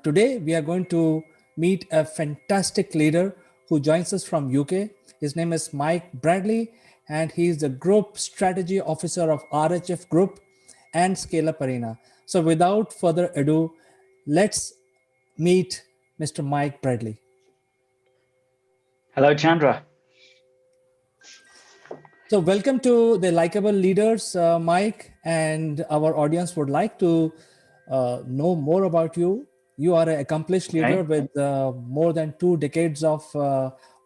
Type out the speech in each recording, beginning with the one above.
Today we are going to meet a fantastic leader who joins us from UK. His name is Mike Bradley, and he is the Group Strategy Officer of RHF Group and Scale Up Arena. So without further ado, let's meet Mr. Mike Bradley. Hello, Chandra. So welcome to the Likeable Leaders, Mike, and our audience would like to know more about you. You are an accomplished leader with more than 2 decades of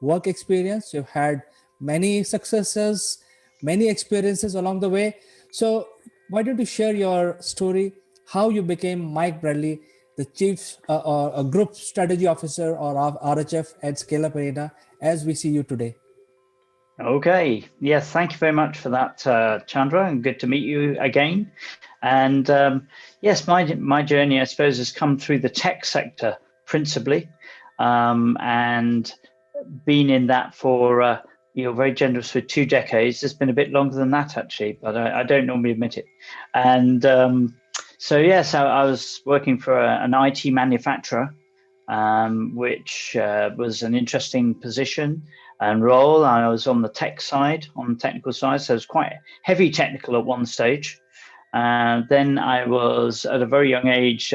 work experience. You've had many successes, many experiences along the way. So why don't you share your story, how you became Mike Bradley, the Chief or a Group Strategy Officer or RHF at Scale Up Arena, as we see you today? Okay. Yes, thank you very much for that, Chandra, and good to meet you again. And yes, my journey, I suppose, has come through the tech sector principally, and been in that for you're very generous with 2 decades. It's been a bit longer than that actually, but I don't normally admit it. And so yes, I was working for an IT manufacturer, which was an interesting position and role. I was on the tech side, on the technical side, so it was quite heavy technical at one stage. Then I was, at a very young age,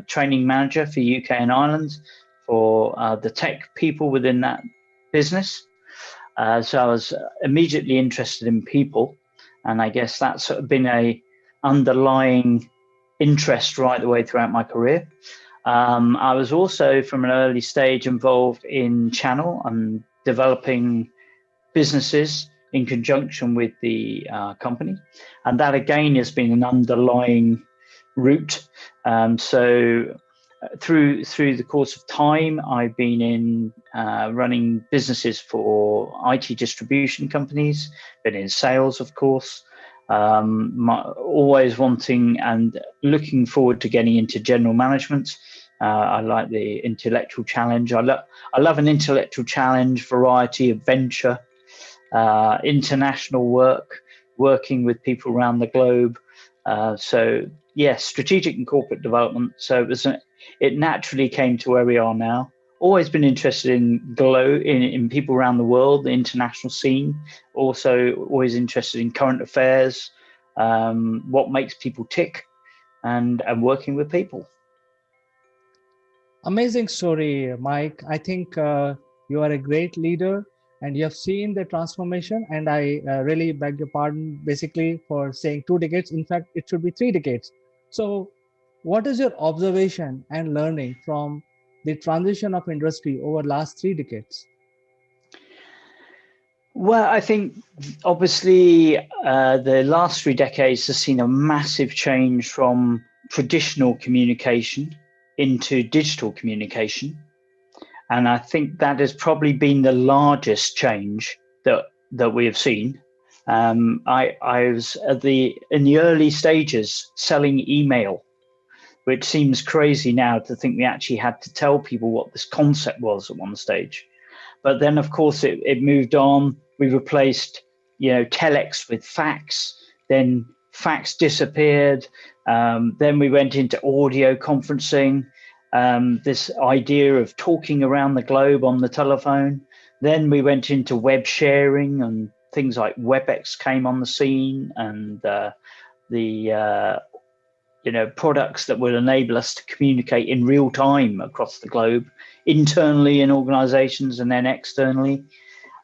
training manager for UK and Ireland for the tech people within that business. So I was immediately interested in people, and I guess that's sort of been a underlying interest right the way throughout my career. I was also, from an early stage, involved in channel and developing businesses in conjunction with the company, and that again has been an underlying route. So through the course of time, I've been in running businesses for IT distribution companies, been in sales, of course, always wanting and looking forward to getting into general management. I like the intellectual challenge. I love an intellectual challenge, variety, adventure, international work, working with people around the globe. So yes, strategic and corporate development. So it naturally came to where we are now. Always been interested in people around the world, the international scene. Also always interested in current affairs, what makes people tick, and working with people. Amazing story, Mike. I think you are a great leader and you have seen the transformation. And I really beg your pardon, basically, for saying 2 decades. In fact, it should be 3 decades. So what is your observation and learning from the transition of industry over last 3 decades? Well, I think obviously the last 3 decades has seen a massive change from traditional communication into digital communication. And I think that has probably been the largest change that we have seen. I was in the early stages selling email, which seems crazy now to think we actually had to tell people what this concept was at one stage. But then, of course, it moved on. We replaced, telex with fax. Then fax disappeared. Then we went into audio conferencing. This idea of talking around the globe on the telephone. Then we went into web sharing, and things like WebEx came on the scene, and the products that would enable us to communicate in real time across the globe, internally in organizations and then externally.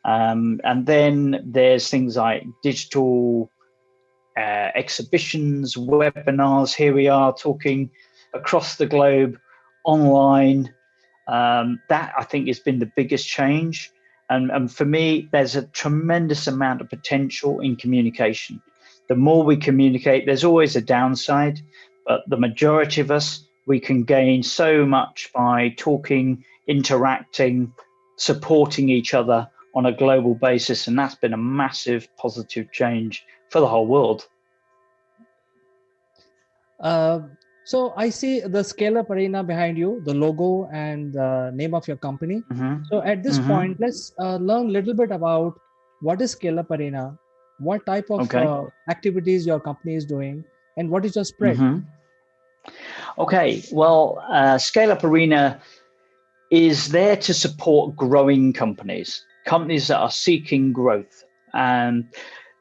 And then there's things like digital exhibitions, webinars. Here we are talking across the globe online. That I think has been the biggest change. And for me, there's a tremendous amount of potential in communication. The more we communicate, there's always a downside, but the majority of us, we can gain so much by talking, interacting, supporting each other on a global basis. And that's been a massive positive change for the whole world. So I see the Scale Up Arena behind you, the logo and the name of your company. Mm-hmm. So at this point, let's learn a little bit about what is Scale Up Arena, what type of activities your company is doing, and what is your spread. Okay, well, Scale Up Arena is there to support growing companies, companies that are seeking growth. And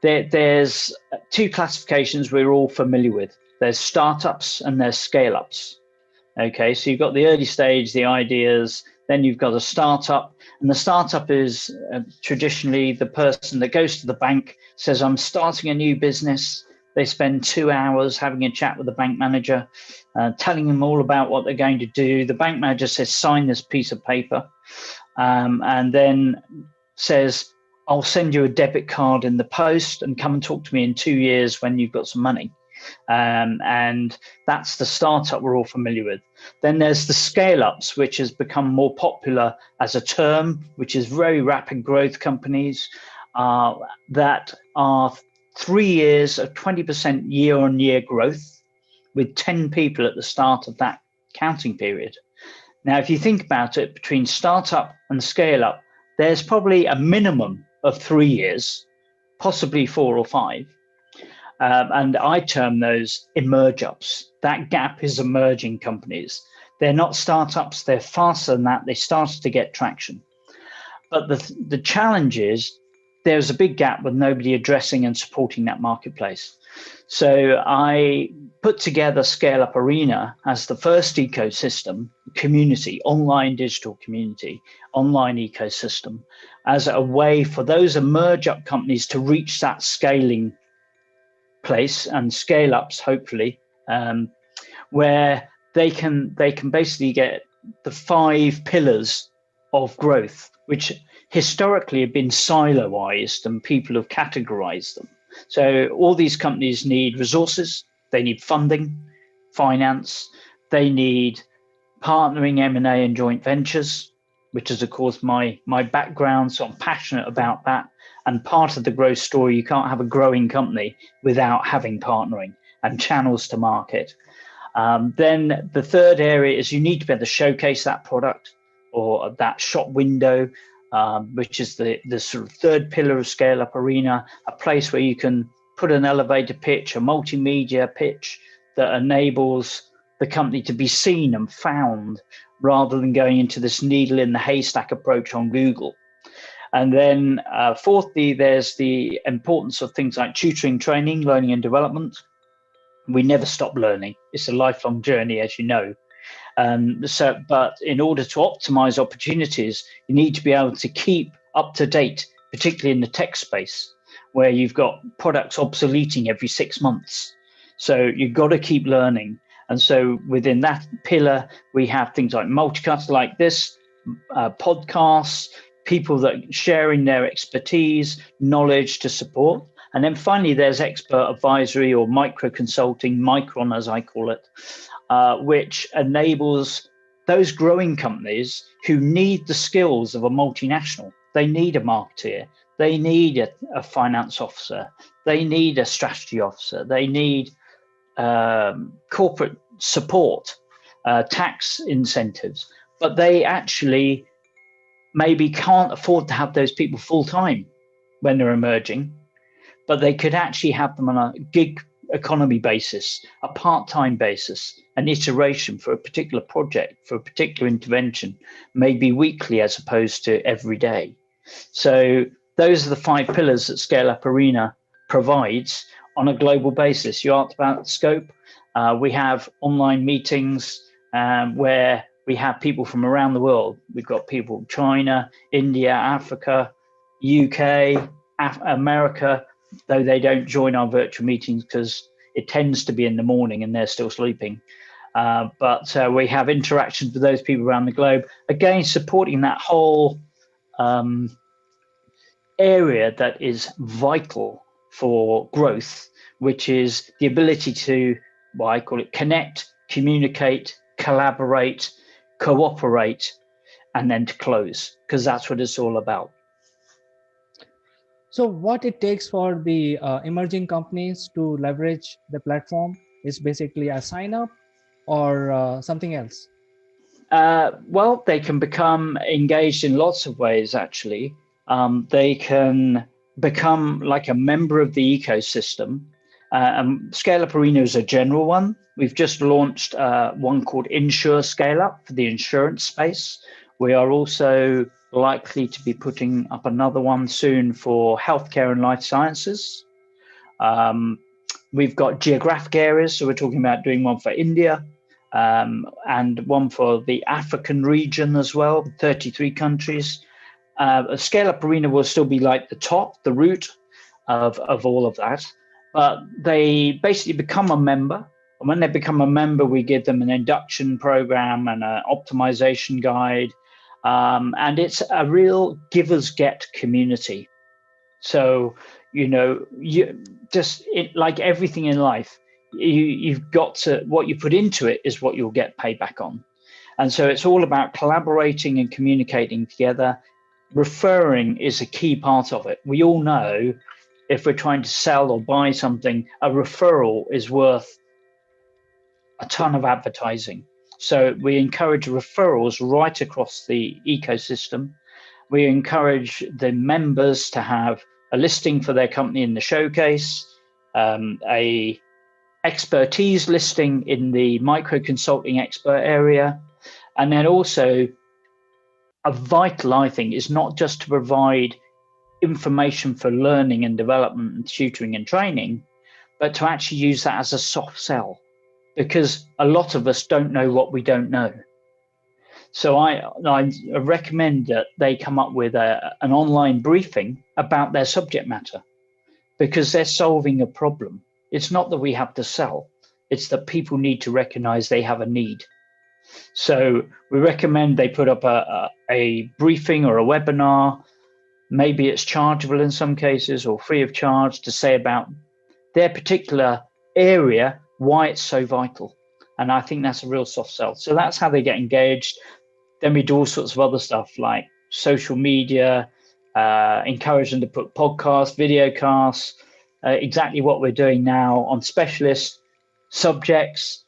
there's two classifications we're all familiar with. There's startups and there's scale-ups. Okay, so you've got the early stage, the ideas, then you've got a startup. And the startup is traditionally the person that goes to the bank, says, I'm starting a new business. They spend 2 hours having a chat with the bank manager, telling them all about what they're going to do. The bank manager says, sign this piece of paper, and then says, I'll send you a debit card in the post and come and talk to me in 2 years when you've got some money. And that's the startup we're all familiar with. Then there's the scale-ups, which has become more popular as a term, which is very rapid growth companies that are 3 years of 20% year-on-year growth with 10 people at the start of that counting period. Now, if you think about it, between startup and scale-up, there's probably a minimum of 3 years, possibly 4 or 5. And I term those emerge ups. That gap is emerging companies. They're not startups, they're faster than that. They started to get traction. But the challenge is there's a big gap with nobody addressing and supporting that marketplace. So I put together Scale Up Arena as the first ecosystem, community, online digital community, online ecosystem, as a way for those emerge up companies to reach that scaling place and scale ups, hopefully, where they can basically get the 5 pillars of growth, which historically have been silo-ized and people have categorized them. So all these companies need resources, they need funding, finance, they need partnering, M&A and joint ventures, which is of course my background, so I'm passionate about that. And part of the growth story, you can't have a growing company without having partnering and channels to market. Then the third area is you need to be able to showcase that product or that shop window, which is the sort of third pillar of Scale Up Arena, a place where you can put an elevator pitch, a multimedia pitch that enables the company to be seen and found rather than going into this needle in the haystack approach on Google. And then fourthly, there's the importance of things like tutoring, training, learning and development. We never stop learning. It's a lifelong journey, as you know. But in order to optimize opportunities, you need to be able to keep up to date, particularly in the tech space, where you've got products obsoleting every 6 months. So you've got to keep learning. And so within that pillar, we have things like multicast like this, podcasts, people that are sharing their expertise, knowledge to support. And then finally, there's expert advisory or micro consulting, Micron as I call it, which enables those growing companies who need the skills of a multinational. They need a marketeer, they need a finance officer, they need a strategy officer, they need corporate support, tax incentives, but they actually maybe can't afford to have those people full time when they're emerging, but they could actually have them on a gig economy basis, a part-time basis, an iteration for a particular project, for a particular intervention, maybe weekly as opposed to every day. So those are the 5 pillars that Scale Up Arena provides on a global basis. You asked about scope. We have online meetings where we have people from around the world. We've got people from China, India, Africa, UK, America, though they don't join our virtual meetings because it tends to be in the morning and they're still sleeping. But we have interactions with those people around the globe, again, supporting that whole area that is vital for growth, which is the ability to, what I call it, connect, communicate, collaborate, cooperate, and then to close, because that's what it's all about. So what it takes for the emerging companies to leverage the platform is basically a sign up or something else? Well, they can become engaged in lots of ways, actually. They can become like a member of the ecosystem. And Scale Up Arena is a general one. We've just launched one called Insure Scale Up for the insurance space. We are also likely to be putting up another one soon for healthcare and life sciences. We've got geographic areas, so we're talking about doing one for India and one for the African region as well, 33 countries. A Scale Up Arena will still be like the top, the root of all of that. But they basically become a member. And when they become a member, we give them an induction program and an optimization guide. And it's a real givers get community. So, you just like everything in life, you've got to, what you put into it is what you'll get payback on. And so it's all about collaborating and communicating together. Referring is a key part of it. We all know if we're trying to sell or buy something, a referral is worth a ton of advertising. So we encourage referrals right across the ecosystem. We encourage the members to have a listing for their company in the showcase, a expertise listing in the micro consulting expert area, and then also a vital, I think, is not just to provide information for learning and development and tutoring and training, but to actually use that as a soft sell, because a lot of us don't know what we don't know. So I recommend that they come up with an online briefing about their subject matter, because they're solving a problem. It's not that we have to sell, it's that people need to recognize they have a need. So we recommend they put up a briefing or a webinar. Maybe it's chargeable in some cases or free of charge, to say about their particular area, why it's so vital. And I think that's a real soft sell. So that's how they get engaged. Then we do all sorts of other stuff like social media, encourage them to put podcasts, video casts, exactly what we're doing now on specialist subjects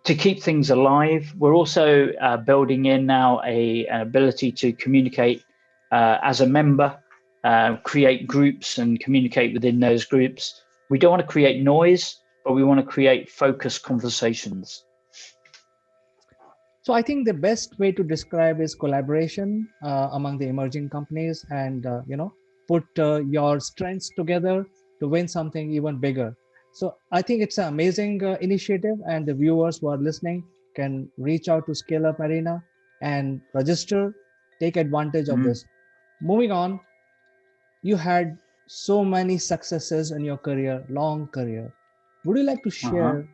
to keep things alive. We're also building in now an ability to communicate as a member, create groups and communicate within those groups. We don't want to create noise, but we want to create focused conversations. So I think the best way to describe is collaboration among the emerging companies, and put your strengths together to win something even bigger. So I think it's an amazing initiative, and the viewers who are listening can reach out to Scale Up Arena and register, take advantage of this. Moving on, you had so many successes in your career, long career. Would you like to share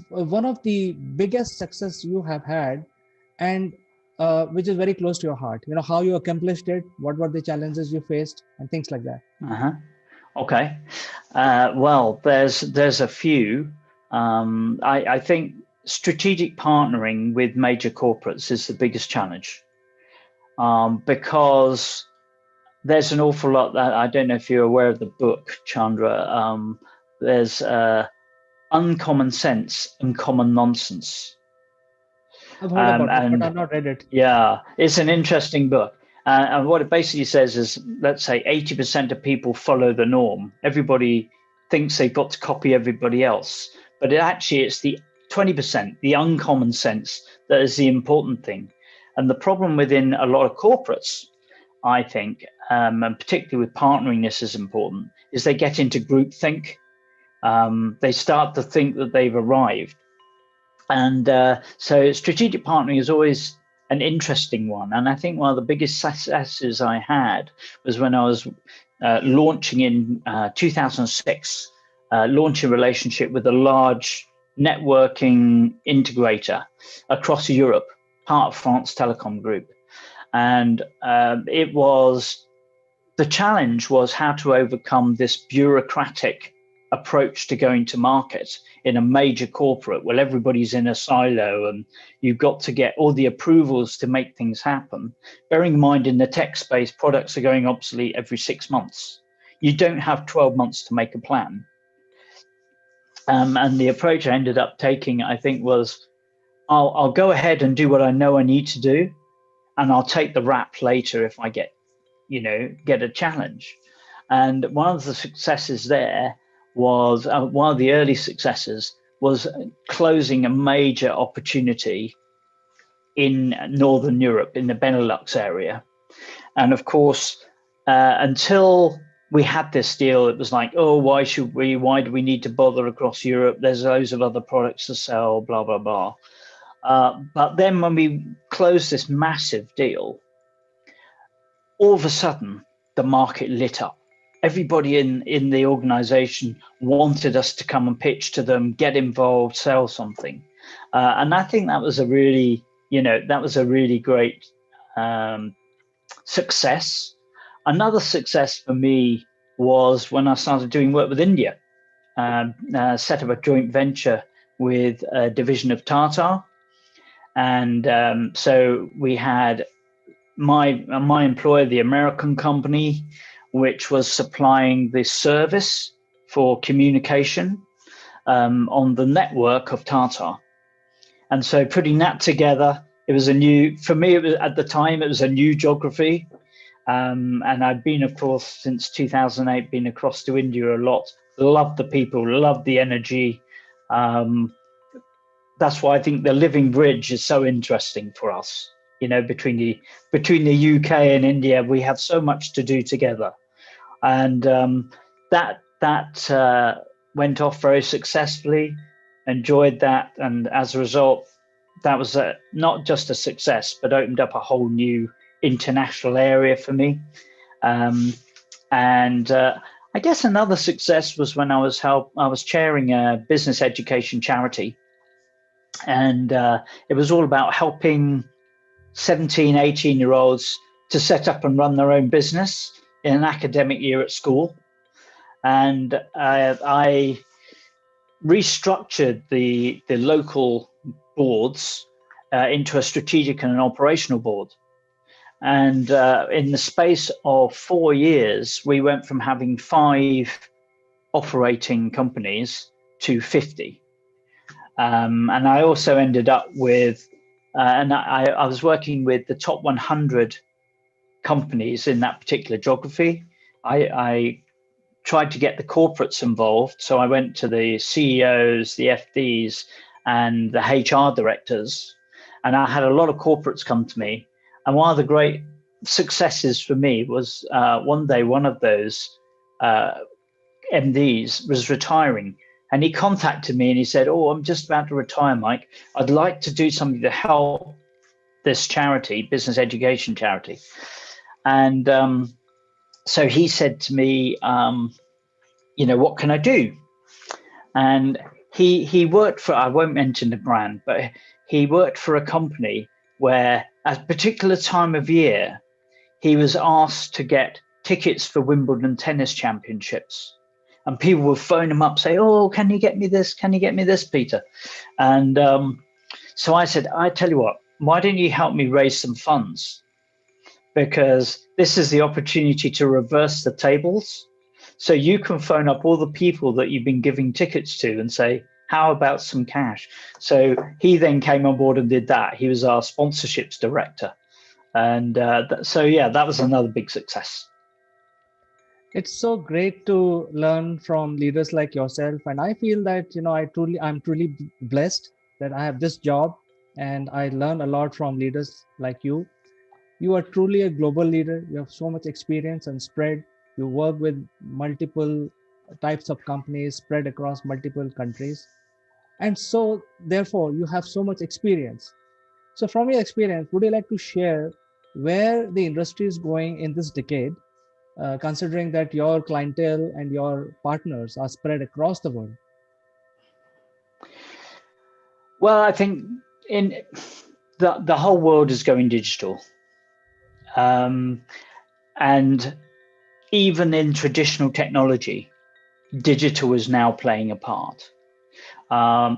one of the biggest success you have had, and which is very close to your heart? How you accomplished it, what were the challenges you faced, and things like that. Okay. Well, there's a few. I think strategic partnering with major corporates is the biggest challenge, because there's an awful lot that, I don't know if you're aware of the book, Chandra. There's Uncommon Sense and Common Nonsense. I've heard about it, but I've not read it. Yeah, it's an interesting book. And what it basically says is, let's say 80% of people follow the norm. Everybody thinks they've got to copy everybody else. But it's the 20%, the uncommon sense, that is the important thing. And the problem within a lot of corporates, I think, and particularly with partnering, this is important, is they get into groupthink. They start to think that they've arrived. And so strategic partnering is always an interesting one. And I think one of the biggest successes I had was when I was launching in 2006, launching a relationship with a large networking integrator across Europe, part of France Telecom Group. And the challenge was how to overcome this bureaucratic approach to going to market in a major corporate where everybody's in a silo and you've got to get all the approvals to make things happen. Bearing in mind, in the tech space, products are going obsolete every 6 months. You don't have 12 months to make a plan. And the approach I ended up taking, I think, was I'll go ahead and do what I know I need to do, and I'll take the rap later if I get a challenge. And one of the successes there was one of the early successes was closing a major opportunity in Northern Europe, in the Benelux area. And of course, until we had this deal, it was like, oh, why do we need to bother across Europe? There's loads of other products to sell, blah, blah, blah. But then when we closed this massive deal, all of a sudden, the market lit up. Everybody in the organization wanted us to come and pitch to them, get involved, sell something. And I think that was a really, great success. Another success for me was when I started doing work with India, set up a joint venture with a division of Tata. And so we had my employer, the American company, which was supplying the service for communication on the network of Tata. And so putting that together, it was for me, it was, at the time, it was a new geography. And I've been, of course, since 2008, been across to India a lot. Love the people, love the energy. That's why I think the living bridge is so interesting for us. Between the UK and India, we have so much to do together, and that went off very successfully. Enjoyed that, and as a result, that was not just a success, but opened up a whole new international area for me. And I guess another success was when I was chairing a business education charity, and it was all about helping 17, 18-year-olds to set up and run their own business in an academic year at school. And I restructured the local boards into a strategic and an operational board. And in the space of 4 years, we went from having 5 operating companies to 50. And I also ended up with and I was working with the top 100 companies in that particular geography. I tried to get the corporates involved. So I went to the CEOs, the FDs, and the HR directors. And I had a lot of corporates come to me. And one of the great successes for me was one day, one of those MDs was retiring. And he contacted me and he said, oh, I'm just about to retire, Mike. I'd like to do something to help this charity, business education charity. And so he said to me, what can I do? And he worked for, I won't mention the brand, but he worked for a company where at a particular time of year, he was asked to get tickets for Wimbledon tennis championships. And people would phone him up, say, oh, can you get me this? Can you get me this, Peter? And so I said, I tell you what, why don't you help me raise some funds? Because this is the opportunity to reverse the tables. So you can phone up all the people that you've been giving tickets to and say, how about some cash? So he then came on board and did that. He was our sponsorships director. And that was another big success. It's so great to learn from leaders like yourself, and I feel that I'm truly blessed that I have this job, and I learn a lot from leaders like you. You are truly a global leader. You have so much experience and spread. You work with multiple types of companies spread across multiple countries, and so therefore you have so much experience. So from your experience, would you like to share where the industry is going in this decade? Considering that your clientele and your partners are spread across the world? Well, I think in the whole world is going digital. And even in traditional technology, digital is now playing a part. I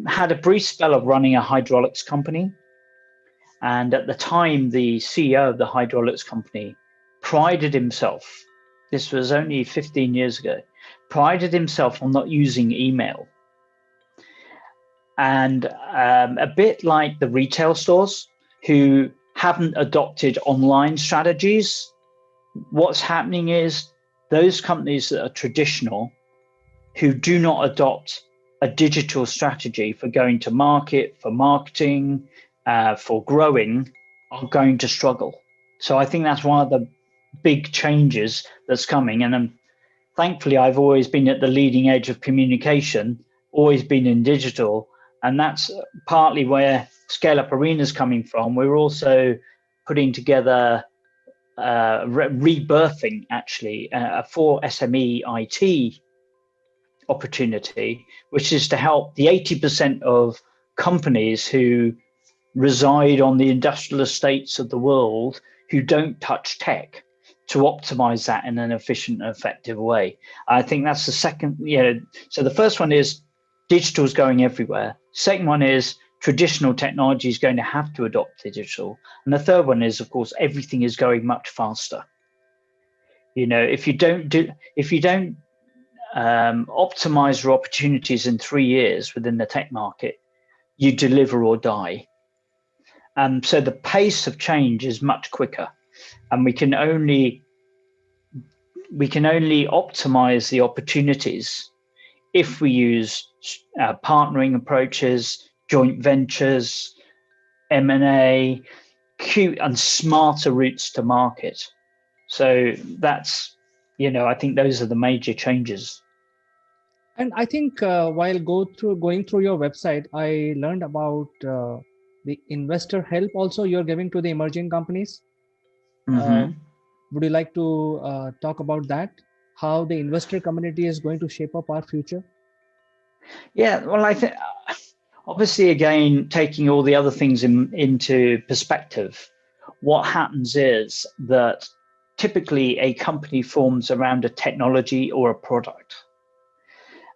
had a brief spell of running a hydraulics company. And at the time, the CEO of the hydraulics company prided himself, this was only 15 years ago, prided himself on not using email. And a bit like the retail stores who haven't adopted online strategies, what's happening is those companies that are traditional, who do not adopt a digital strategy for going to market, for marketing, for growing, are going to struggle. So I think that's one of the big changes that's coming. And thankfully, I've always been at the leading edge of communication, always been in digital. And that's partly where Scale Up Arena is coming from. We're also putting together, rebirthing actually, for SME IT opportunity, which is to help the 80% of companies who reside on the industrial estates of the world who don't touch tech, to optimize that in an efficient and effective way. I think that's the second, so the first one is digital is going everywhere. Second one is traditional technology is going to have to adopt digital. And the third one is, of course, everything is going much faster. If you don't optimize your opportunities in 3 years within the tech market, you deliver or die. And so the pace of change is much quicker, and we can only optimize the opportunities if we use partnering approaches, joint ventures, M&A, and smarter routes to market. So that's, I think those are the major changes. And I think while going through your website, I learned about the investor help also you're giving to the emerging companies. Would you like to talk about that? How the investor community is going to shape up our future? Yeah, well, I think obviously, again, taking all the other things into perspective, what happens is that typically a company forms around a technology or a product.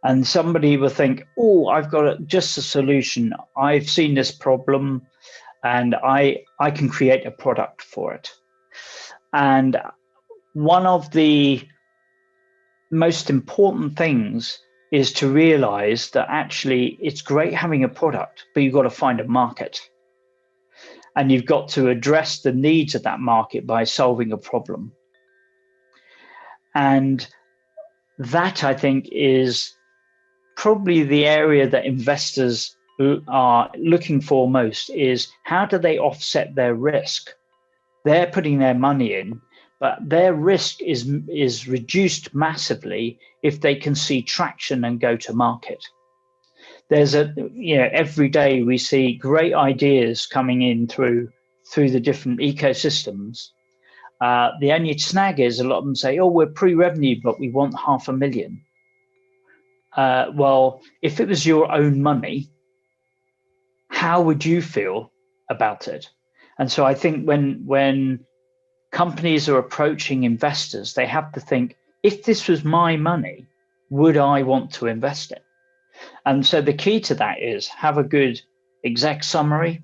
And somebody will think, oh, I've got just a solution. I've seen this problem and I can create a product for it. And one of the most important things is to realize that actually it's great having a product, but you've got to find a market. And you've got to address the needs of that market by solving a problem. And that, I think, is probably the area that investors are looking for most, is how do they offset their risk? They're putting their money in, but their risk is reduced massively if they can see traction and go to market. There's every day we see great ideas coming in through the different ecosystems. The only snag is a lot of them say, oh, we're pre-revenue, but we want 500,000. Well, if it was your own money, how would you feel about it? And so I think when companies are approaching investors, they have to think, if this was my money, would I want to invest it? And so the key to that is have a good exec summary.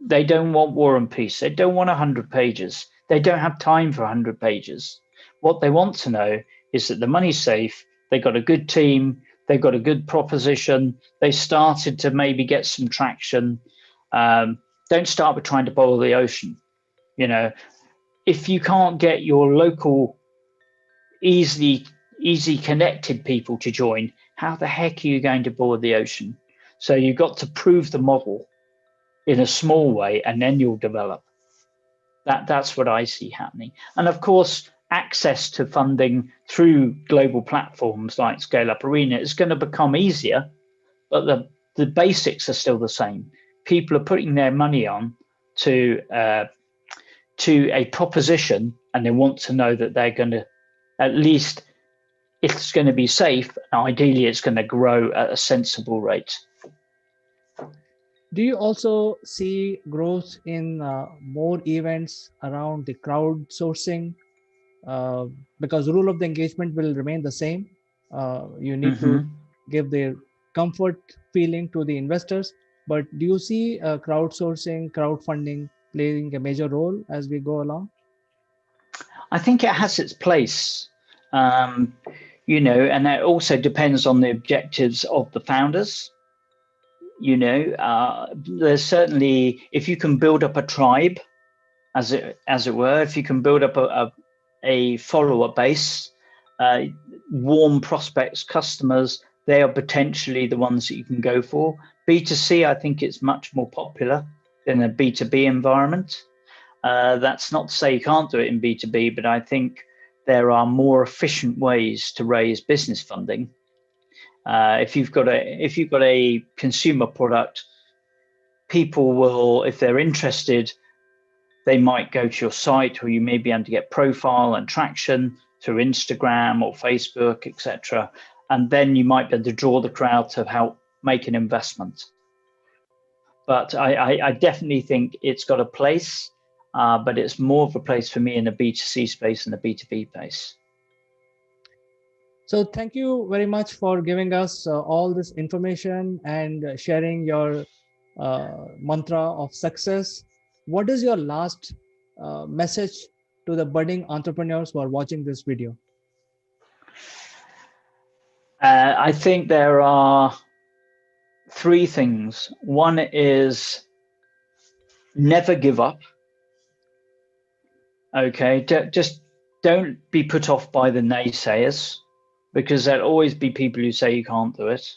They don't want War and Peace. They don't want 100 pages. They don't have time for 100 pages. What they want to know is that the money's safe. They got a good team. They've got a good proposition. They started to maybe get some traction. Don't start with trying to boil the ocean. If you can't get your local, easy connected people to join, how the heck are you going to boil the ocean? So you've got to prove the model in a small way, and then you'll develop. That's what I see happening. And of course, access to funding through global platforms like Scale Up Arena is going to become easier, but the basics are still the same. People are putting their money on to a proposition, and they want to know that they're going to, at least it's going to be safe, and ideally it's going to grow at a sensible rate. Do you also see growth in more events around the crowdsourcing? Because the rule of the engagement will remain the same. You need to give the comfort feeling to the investors. But do you see crowdsourcing, crowdfunding playing a major role as we go along? I think it has its place, and that also depends on the objectives of the founders. There's certainly, if you can build up a tribe, as it were, if you can build up a follower base, warm prospects, customers, they are potentially the ones that you can go for. B2C, I think it's much more popular than a B2B environment. That's not to say you can't do it in B2B, but I think there are more efficient ways to raise business funding. If you've got a consumer product, people will, if they're interested, they might go to your site, or you may be able to get profile and traction through Instagram or Facebook, etc. And then you might be able to draw the crowd to help make an investment. But I definitely think it's got a place, but it's more of a place for me in the B2C space than the B2B space. So thank you very much for giving us all this information and sharing your mantra of success. What is your last message to the budding entrepreneurs who are watching this video? I think there are three things. One is never give up. Okay, just don't be put off by the naysayers, because there'll always be people who say you can't do it.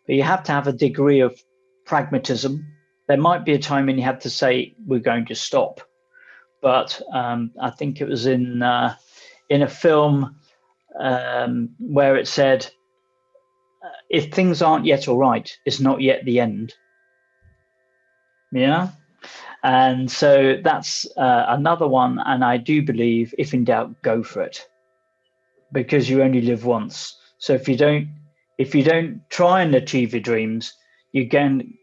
But you have to have a degree of pragmatism. There might be a time when you have to say we're going to stop. But I think it was in a film where it said, if things aren't yet all right, it's not yet the end. Yeah. And so that's another one. And I do believe, if in doubt, go for it, because you only live once. So if you don't try and achieve your dreams, you're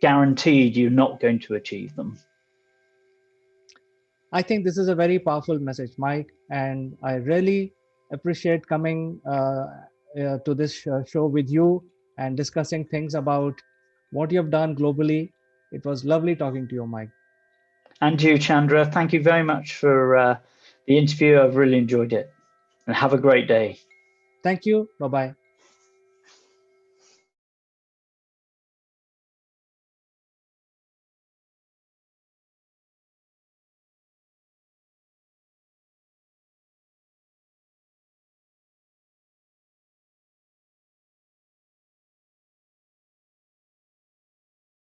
guaranteed you're not going to achieve them. I think this is a very powerful message, Mike, and I really appreciate coming to this show with you and discussing things about what you have done globally. It was lovely talking to you, Mike. And you, Chandra, thank you very much for the interview. I've really enjoyed it. And have a great day. Thank you. Bye-bye.